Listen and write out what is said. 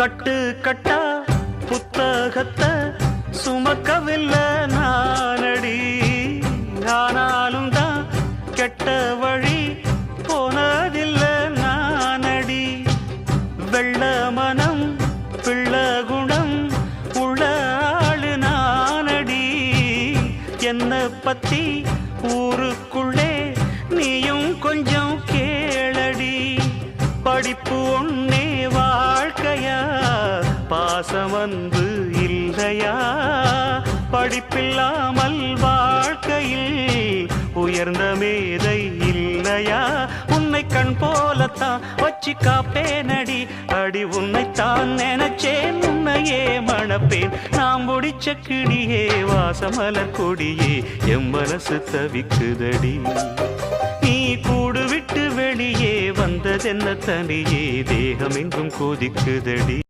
கட்டு கட்டா புத்தகத்தை சுமக்கவில்லை நானடி, ஆனாலும் தான் கெட்ட வழி போனதில்லை நானடி. வெள்ள மனம் பிள்ள குணம் உள்ள ஆளு நானடி. என்ன பத்தி ஊருக்குள்ளே நீயும் கொஞ்சம் கேளடி. படிப்பு ஒன்னே வாழ்க்கையா, பாசம் வந்து இல்லையா? படிப்பில்லாமல் வாழ்க்கையில் உயர்ந்த மேதை இல்லையா? உன்னை கண் போலத்தான் வச்சு காப்பேனடி. அடி உன்னைத்தான் நினைச்சேன், உன்னையே மணப்பேன். நாம் முடிச்ச கிடியே வாசமலர் கொடியே, எம் மனசு தவிக்குதடி. நீ கூடு விட்டு வெளியே வந்ததென்ன தனியே, தேகம் எங்கும் கொதிக்குதடி.